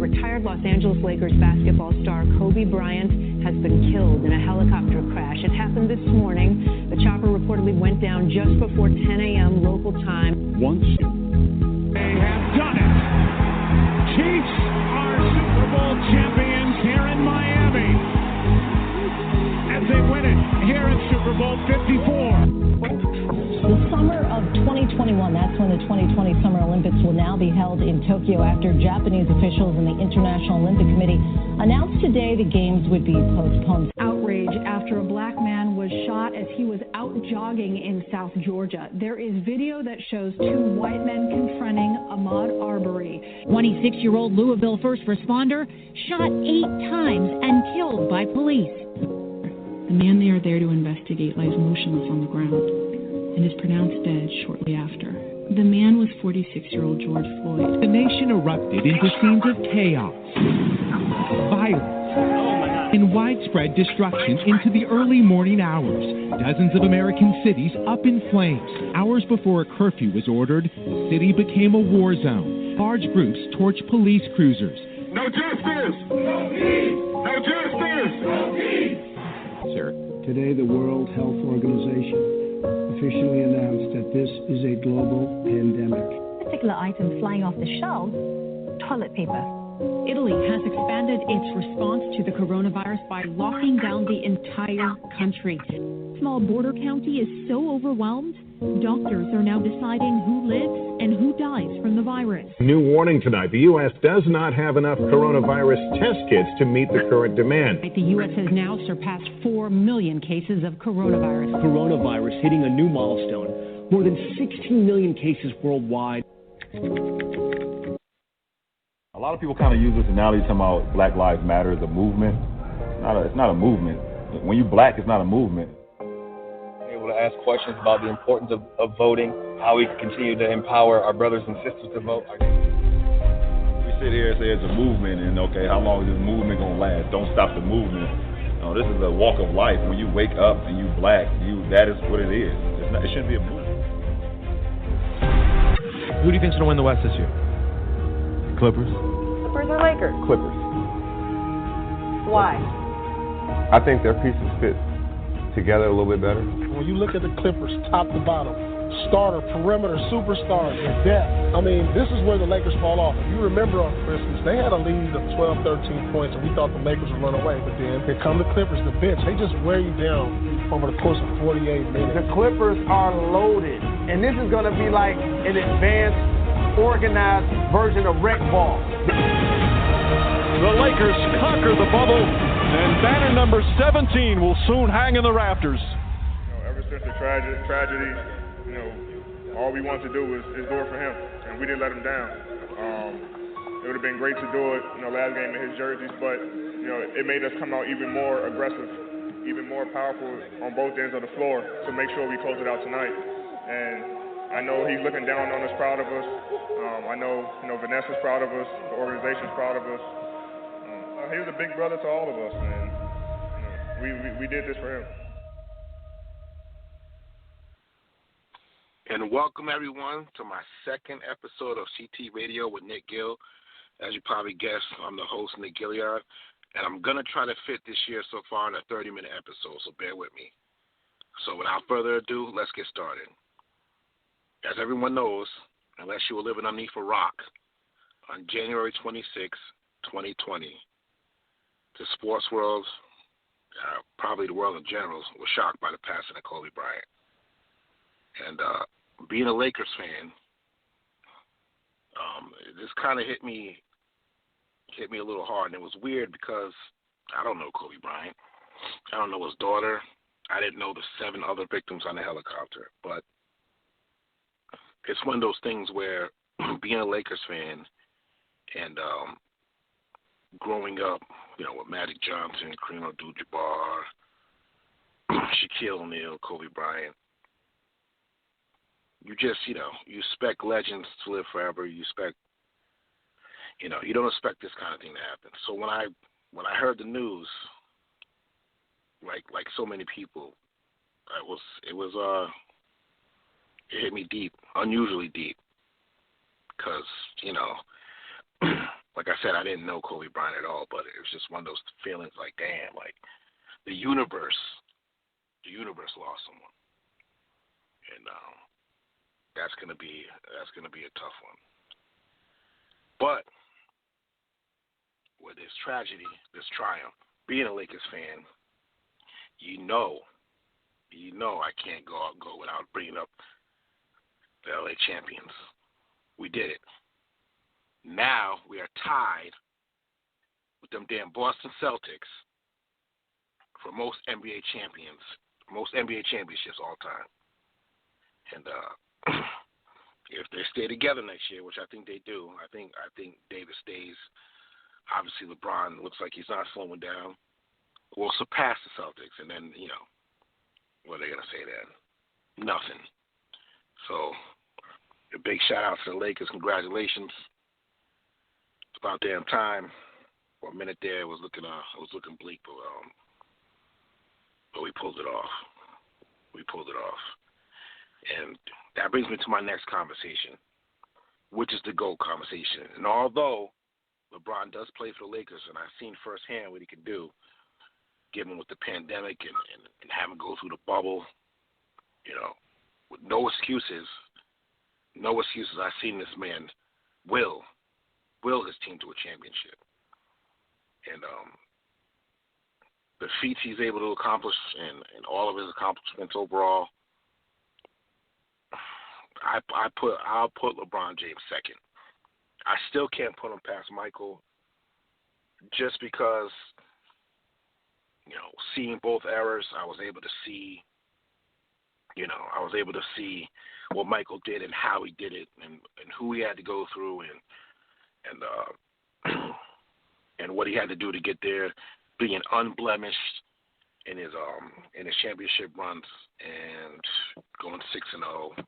retired Los Angeles Lakers basketball star Kobe Bryant has been killed in a helicopter crash. It happened this morning. The chopper reportedly went down just before 10 a.m. local time. Once they have done it. Chiefs are Super Bowl champions here in Miami as they win it here in Super Bowl 54. The summer of 2021, that's when the 2020 Summer Olympics will now be held in Tokyo after Japanese officials and the International Olympic Committee announced today the games would be postponed. Outrage after a black man was shot as he was out jogging in South Georgia. There is video that shows two white men confronting Ahmaud Arbery. 26-year-old Louisville first responder shot 8 times and killed by police. The man they are there to investigate lies motionless on the ground and is pronounced dead shortly after. The man was 46-year-old George Floyd. The nation erupted into scenes of chaos, violence, and widespread destruction into the early morning hours. Dozens of American cities up in flames. Hours before a curfew was ordered, the city became a war zone. Large groups torched police cruisers. No justice! No peace! No justice! No peace! Sir. Today, the World Health Organization officially announced that this is a global pandemic. Particular item flying off the shelves, toilet paper. Italy has expanded its response to the coronavirus by locking down the entire country. Small border county is so overwhelmed, doctors are now deciding who lives and who dies from the virus. New warning tonight. The U.S. does not have enough coronavirus test kits to meet the current demand. The U.S. has now surpassed 4 million cases of coronavirus. Coronavirus hitting a new milestone. More than 16 million cases worldwide. A lot of people kind of use this analogy talking about Black Lives Matter as a movement. It's not a movement. When you're black, it's not a movement. Able to ask questions about the importance of voting, how we can continue to empower our brothers and sisters to vote. We sit here and say it's a movement, and okay, how long is this movement gonna last? Don't stop the movement. No, this is a walk of life. When you wake up and you black, that is what it is. It shouldn't be a movement. Who do you think's gonna win the West this year? Clippers. Clippers or Lakers? Clippers. Why? I think their pieces fit together a little bit better. When you look at the Clippers, top to bottom, starter, perimeter, superstars, their depth. I mean, this is where the Lakers fall off. If you remember on Christmas, they had a lead of 12, 13 points, and we thought the Lakers would run away. But then here come the Clippers, the bench. They just wear you down over the course of 48 minutes. The Clippers are loaded, and this is going to be like an advanced, organized version of rec ball. The Lakers conquer the bubble, and banner number 17 will soon hang in the rafters. Ever since the tragedy, all we wanted to do is do it for him, and we didn't let him down. It would have been great to do it, last game in his jerseys, but it made us come out even more aggressive, even more powerful on both ends of the floor to make sure we close it out tonight. And I know he's looking down on us, proud of us. I know, Vanessa's proud of us. The organization's proud of us. He was a big brother to all of us, and we did this for him. And welcome everyone to my second episode of CT Radio with Nick Gill. As you probably guessed, I'm the host, Nick Gilliard, and I'm gonna try to fit this year so far in a 30-minute episode. So bear with me. So without further ado, let's get started. As everyone knows, unless you were living underneath a rock, on January 26, 2020, the sports world, probably the world in general, was shocked by the passing of Kobe Bryant. And being a Lakers fan, this kind of hit me a little hard. And it was weird because I don't know Kobe Bryant. I don't know his daughter. I didn't know the 7 other victims on the helicopter. But it's one of those things where being a Lakers fan and growing up, with Magic Johnson, Kareem Abdul-Jabbar, Shaquille O'Neal, Kobe Bryant, you just, you expect legends to live forever. You expect, you don't expect this kind of thing to happen. So when I heard the news, like so many people, it hit me deep, unusually deep, because, like I said, I didn't know Kobe Bryant at all, but it was just one of those feelings like, damn, like the universe lost someone, and that's gonna be a tough one. But with this tragedy, this triumph, being a Lakers fan, you know, I can't go without bringing up the LA champions. We did it. Now we are tied with them damn Boston Celtics for most NBA championships all time. And if they stay together next year, which I think they do, I think Davis stays. Obviously, LeBron looks like he's not slowing down. We'll surpass the Celtics, and then, what are they going to say then? Nothing. So, a big shout-out to the Lakers. Congratulations. It's about damn time. For a minute there, it was looking bleak, but we pulled it off. And that brings me to my next conversation, which is the GOAT conversation. And although LeBron does play for the Lakers, and I've seen firsthand what he can do, given with the pandemic and having to go through the bubble, with no excuses. I've seen this man will his team to a championship. And the feats he's able to accomplish and all of his accomplishments overall, I'll put LeBron James second. I still can't put him past Michael, just because, seeing both eras, I was able to see what Michael did and how he did it, and who he had to go through, and what he had to do to get there, being unblemished in his championship runs and going 6-0.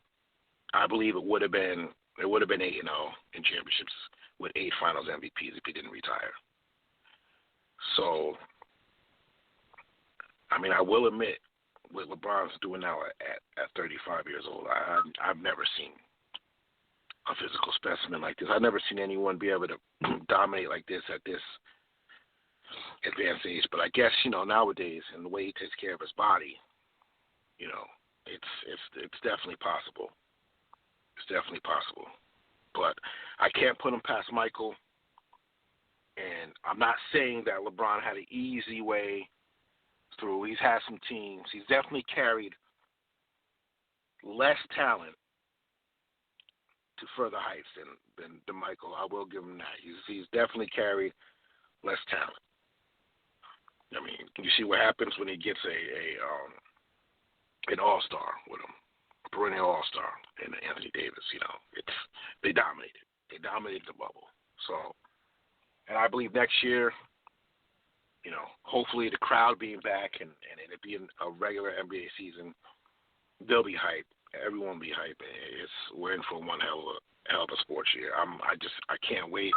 I believe it would have been 8-0 in championships with 8 Finals MVPs if he didn't retire. So, I will admit, what LeBron's doing now at 35 years old, I've never seen a physical specimen like this. I've never seen anyone be able to dominate like this at this advanced age. But I guess, nowadays, and the way he takes care of his body, it's definitely possible. It's definitely possible. But I can't put him past Michael. And I'm not saying that LeBron had an easy way through. He's had some teams. He's definitely carried less talent to further heights than Michael. I will give him that. He's definitely carried less talent. You see what happens when he gets an all-star with him, a perennial all-star, and Anthony Davis. They dominated. They dominated the bubble. So, and I believe next year, hopefully the crowd being back and it being a regular NBA season, they'll be hyped. Everyone will be hyped. We're in for one hell of a sports year. I can't wait.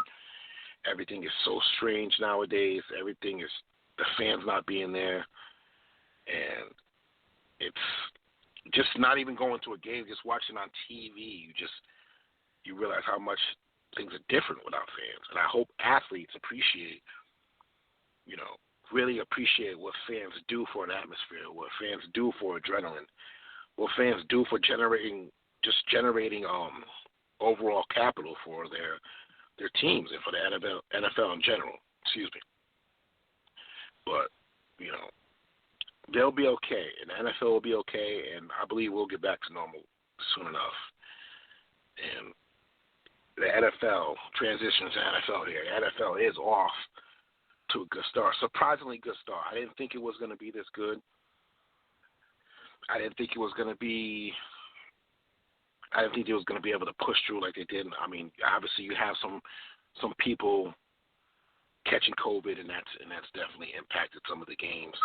Everything is so strange nowadays. Everything is the fans not being there, and it's just not even going to a game. Just watching on TV, you realize how much things are different without fans. And I hope athletes really appreciate what fans do for an atmosphere, what fans do for adrenaline, what fans do for generating overall capital for their teams and for the NFL in general. Excuse me. But, they'll be okay, and the NFL will be okay, and I believe we'll get back to normal soon enough. And the NFL transitions to NFL here. The NFL is off to a good start, surprisingly good start. I didn't think it was going to be this good. I didn't think it was going to be able to push through like they did. Obviously you have some people catching COVID, and that's definitely impacted some of the games.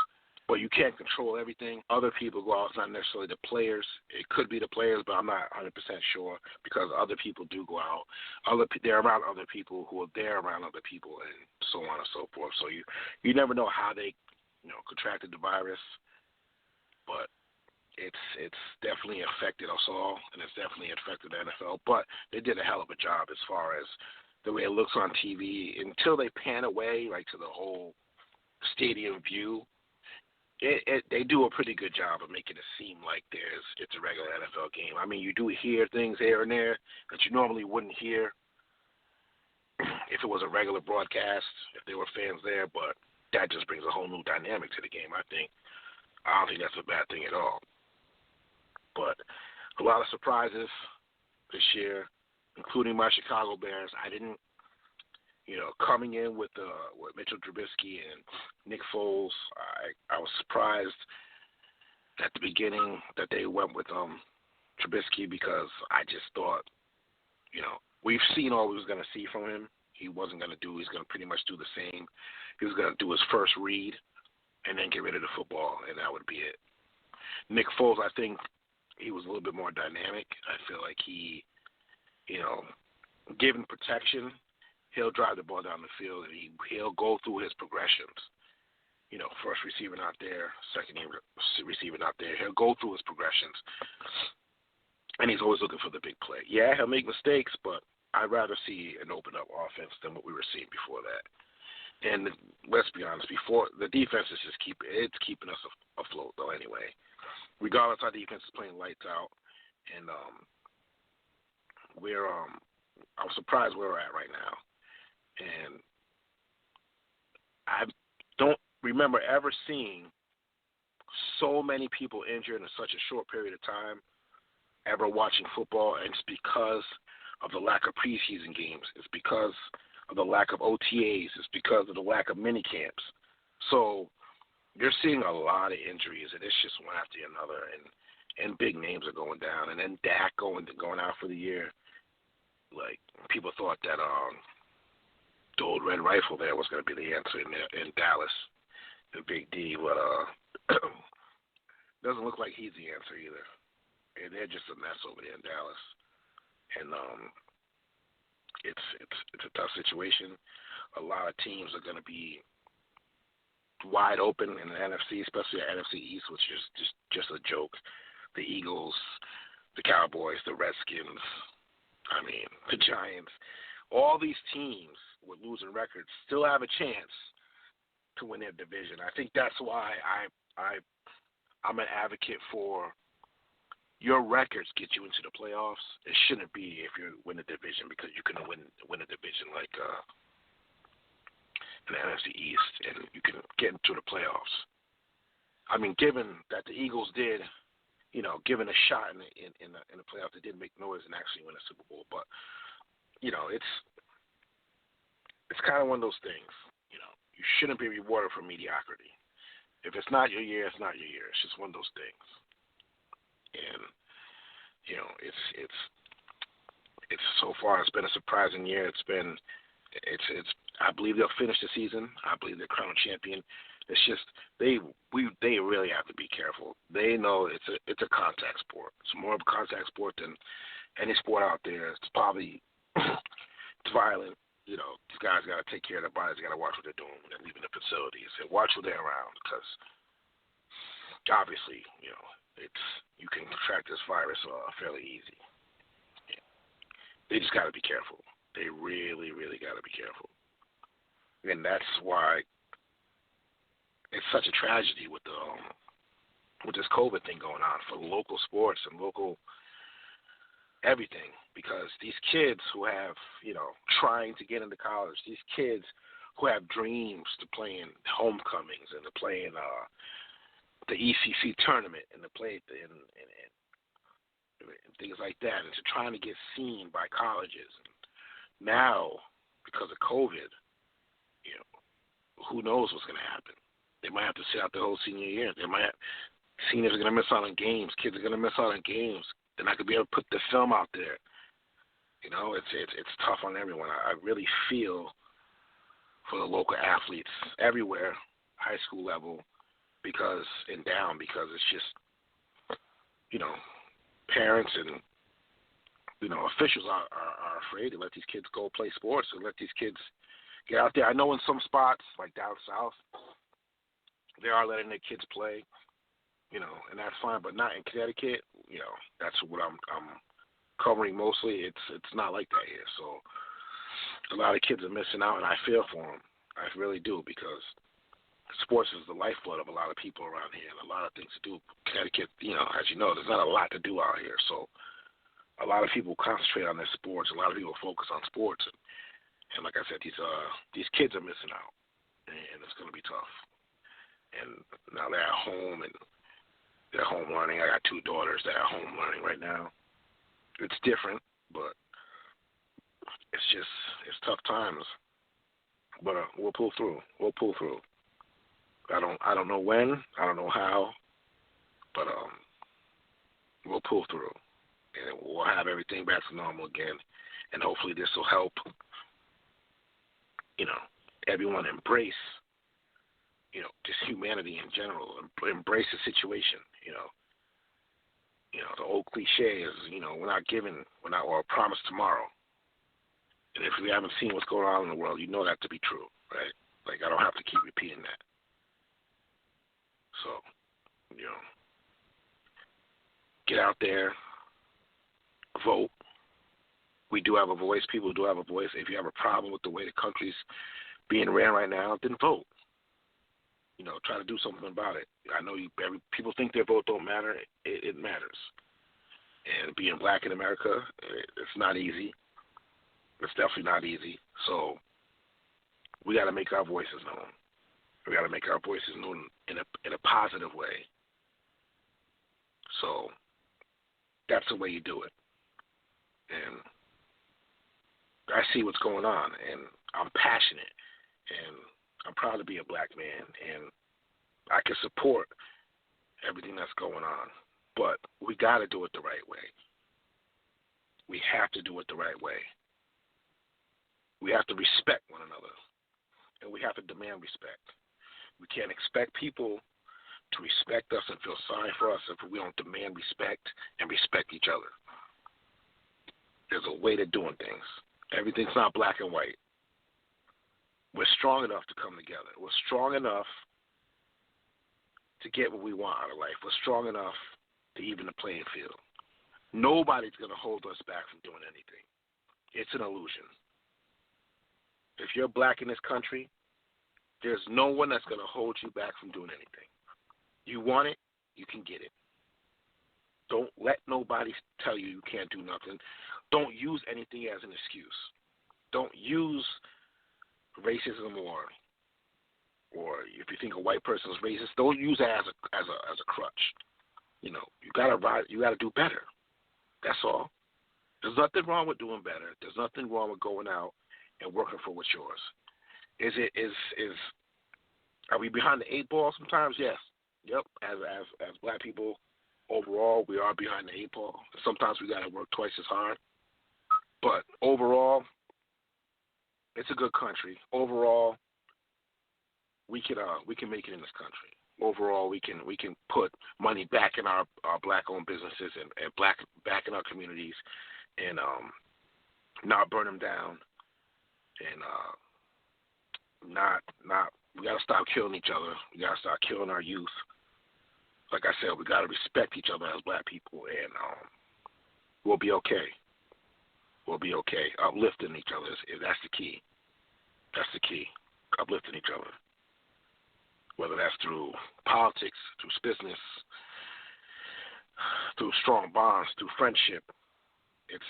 But you can't control everything. Other people go out. It's not necessarily the players. It could be the players, but I'm not 100% sure, because other people do go out. They're around other people who are there around other people, and so on and so forth. So you never know how they contracted the virus, but it's definitely affected us all, and it's definitely affected the NFL. But they did a hell of a job as far as the way it looks on TV, until they pan away, like, to the whole stadium view, they do a pretty good job of making it seem like it's a regular NFL game. I mean, you do hear things here and there that you normally wouldn't hear if it was a regular broadcast, if there were fans there, but that just brings a whole new dynamic to the game, I think. I don't think that's a bad thing at all. But a lot of surprises this year, including my Chicago Bears. I didn't, coming in with Mitchell Trubisky and Nick Foles, I was surprised at the beginning that they went with Trubisky, because I just thought, we've seen all we was going to see from him. He's going to pretty much do the same. He was going to do his first read and then get rid of the football, and that would be it. Nick Foles, I think he was a little bit more dynamic. I feel like he, given protection, he'll drive the ball down the field, and he'll go through his progressions. First receiving out there, second receiving out there. He'll go through his progressions, and he's always looking for the big play. Yeah, he'll make mistakes, but I'd rather see an open-up offense than what we were seeing before that. And let's be honest, before the defense is just keeping us afloat, though, anyway. Regardless, our defense is playing lights out, and I'm surprised where we're at right now. And I don't remember ever seeing so many people injured in such a short period of time ever watching football, and it's because of the lack of preseason games. It's because of the lack of OTAs. It's because of the lack of mini camps. So you're seeing a lot of injuries, and it's just one after another, and big names are going down. And then Dak going out for the year. Like, people thought that the old Red Rifle there was going to be the answer in Dallas, the Big D, but doesn't look like he's the answer either. And they're just a mess over there in Dallas. And it's a tough situation. A lot of teams are going to be wide open in the NFC, especially the NFC East, which is just a joke. The Eagles, the Cowboys, the Redskins, the Giants, all these teams with losing records still have a chance to win their division. I think that's why I'm an advocate for your records get you into the playoffs. It shouldn't be if you win the division, because you can win a division like in the NFC East, and you can get into the playoffs. Given that the Eagles did, given a shot in the playoffs, they did make noise and actually win a Super Bowl. But it's kind of one of those things. You shouldn't be rewarded for mediocrity. If it's not your year, it's not your year. It's just one of those things. And it's so far it's been a surprising year. I believe they'll finish the season. I believe they're crowned champion. It's just they really have to be careful. They know it's a contact sport. It's more of a contact sport than any sport out there. It's probably it's violent. These guys got to take care of their bodies. They got to watch what they're doing when they're leaving the facilities, and watch who they're around, because obviously, you can contract this virus fairly easy. They just got to be careful. They really, really got to be careful, and that's why it's such a tragedy with this COVID thing going on for local sports and local everything, because these kids who have, trying to get into college, these kids who have dreams to play in homecomings and to play in the ECC tournament and to play in things like that, and to trying to get seen by colleges. And now, because of COVID, who knows what's going to happen? They might have to sit out the whole senior year. Seniors are going to miss out on games. Kids are going to miss out on games. They're not going to be able to put the film out there. It's tough on everyone. I really feel for the local athletes everywhere, high school level, because it's just, parents and, officials are afraid to let these kids go play sports and let these kids get out there. I know in some spots, like down south, they are letting their kids play, and that's fine, but not in Connecticut. That's what I'm covering mostly. It's not like that here. So a lot of kids are missing out, and I feel for them. I really do, because sports is the lifeblood of a lot of people around here, and a lot of things to do. Connecticut, as you know, there's not a lot to do out here, so a lot of people concentrate on their sports. A lot of people focus on sports, and like I said, these kids are missing out, and it's going to be tough. And now they're at home, and they're home learning. I got 2 daughters that are home learning right now. It's different, but it's tough times. But we'll pull through. We'll pull through. I don't know when. I don't know how. But we'll pull through, and we'll have everything back to normal again. And hopefully this will help. Everyone embrace. Just humanity in general. Embrace the situation. The old cliche is, we're not promised tomorrow. And if we haven't seen what's going on in the world, you know that to be true, right? Like, I don't have to keep repeating that. So, get out there, vote. We do have a voice. People do have a voice. If you have a problem with the way the country's being ran right now, then vote. Try to do something about it. I know people think their vote don't matter. It matters. And being black in America, it's not easy. It's definitely not easy. So we got to make our voices known. We got to make our voices known in a positive way. So that's the way you do it. And I see what's going on, and I'm passionate, and I'm proud to be a black man, and I can support everything that's going on. But we got to do it the right way. We have to do it the right way. We have to respect one another, and we have to demand respect. We can't expect people to respect us and feel sorry for us if we don't demand respect and respect each other. There's a way to doing things. Everything's not black and white. We're strong enough to come together. We're strong enough to get what we want out of life. We're strong enough to even the playing field. Nobody's going to hold us back from doing anything. It's an illusion. If you're black in this country, there's no one that's going to hold you back from doing anything. You want it, you can get it. Don't let nobody tell you you can't do nothing. Don't use anything as an excuse. Don't use racism or if you think a white person is racist, don't use that as a crutch. You gotta do better. That's all. There's nothing wrong with doing better. There's nothing wrong with going out and working for what's yours. Are we behind the 8 ball sometimes? Yes. Yep. As black people overall, we are behind the 8 ball. Sometimes we gotta work twice as hard. But overall, it's a good country. Overall, we can make it in this country. Overall, we can put money back in our black-owned businesses and back in our communities, and not burn them down, and we gotta stop killing each other. We gotta stop killing our youth. Like I said, we gotta respect each other as black people, and we'll be okay. We'll be okay. Uplifting each other, that's the key. That's the key. Uplifting each other. Whether that's through politics, through business, through strong bonds, through friendship, it's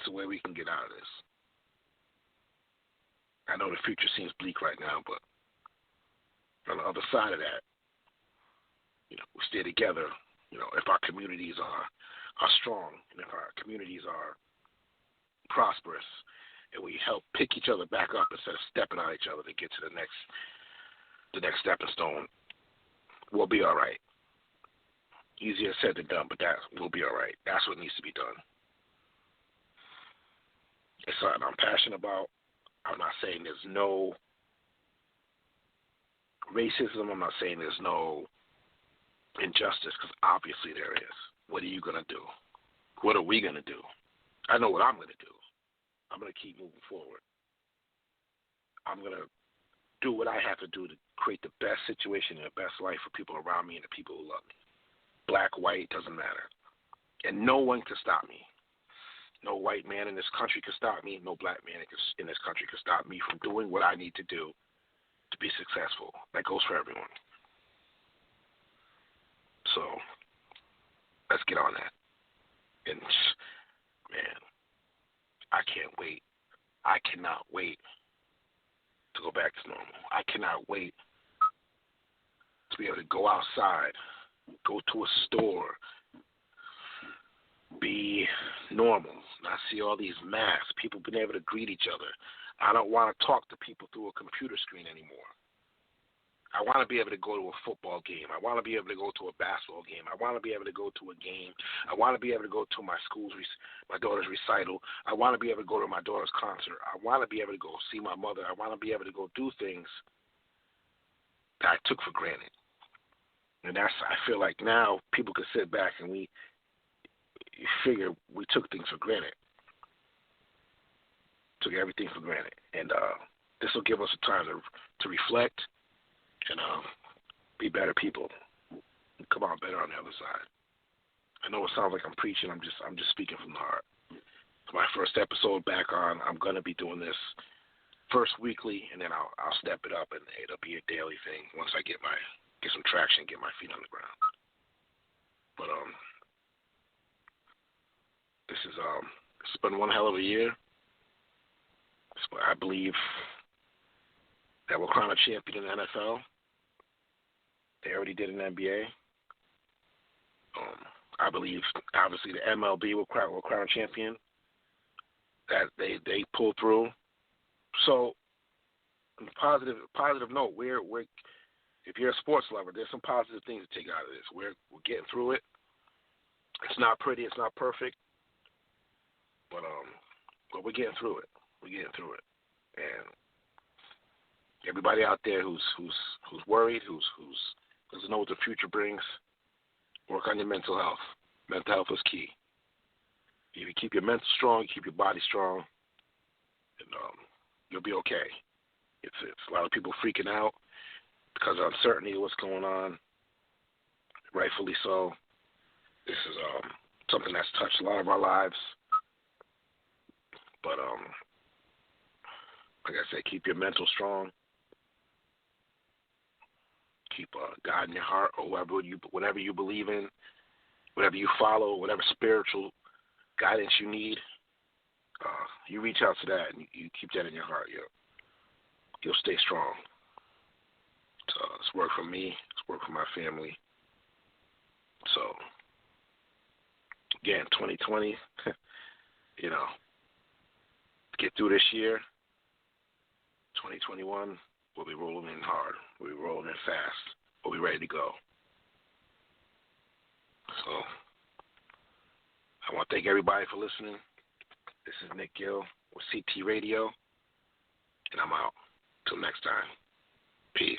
the way we can get out of this. I know the future seems bleak right now, but on the other side of that, we stay together. If our communities are strong, and if our communities are prosperous, and we help pick each other back up instead of stepping on each other to get to the next stepping stone, we'll be all right. Easier said than done, but we'll be all right. That's what needs to be done. It's something I'm passionate about. I'm not saying there's no racism. I'm not saying there's no injustice, because obviously there is. What are you going to do? What are we going to do? I know what I'm going to do. I'm going to keep moving forward. I'm going to do what I have to do to create the best situation and the best life for people around me and the people who love me. Black, white, doesn't matter. And no one can stop me. No white man in this country can stop me. No black man in this country can stop me from doing what I need to do to be successful. That goes for everyone. So let's get on that. And, man, I can't wait. I cannot wait to go back to normal. I cannot wait to be able to go outside, go to a store, be normal, not see all these masks, people being able to greet each other. I don't want to talk to people through a computer screen anymore. I want to be able to go to a football game. I want to be able to go to a basketball game. I want to be able to go to a game. I want to be able to go to my daughter's recital. I want to be able to go to my daughter's concert. I want to be able to go see my mother. I want to be able to go do things that I took for granted. And I feel like now people can sit back and you figure we took things for granted. Took everything for granted. And this will give us a time to reflect and be better people. Come out better on the other side. I know it sounds like I'm preaching. I'm just speaking from the heart. It's my first episode back on. I'm going to be doing this first weekly, and then I'll step it up, and it'll be a daily thing once I get some traction, get my feet on the ground. But it's been one hell of a year. I believe that we'll crown a champion in the NFL. They already did in the NBA. I believe, obviously, the MLB will crown a champion. That they pull through. So, on a positive note, we're if you're a sports lover, there's some positive things to take out of this. We're getting through it. It's not pretty. It's not perfect. But we're getting through it. We're getting through it. And everybody out there who's worried, who doesn't know what the future brings, work on your mental health. Mental health is key. If you keep your mental strong, you keep your body strong, and you'll be okay. It's a lot of people freaking out because of uncertainty of what's going on. Rightfully so. This is something that's touched a lot of our lives. But like I said, keep your mental strong. Keep God in your heart, or whatever you believe in, whatever you follow, whatever spiritual guidance you need. You reach out to that, and you keep that in your heart. You'll stay strong. So it's work for me. It's work for my family. So again, 2020. Get through this year. 2021, we'll be rolling in hard. We'll be rolling in fast. We'll be ready to go. So I want to thank everybody for listening. This is Nick Gill with CT Radio, and I'm out. Till next time. Peace.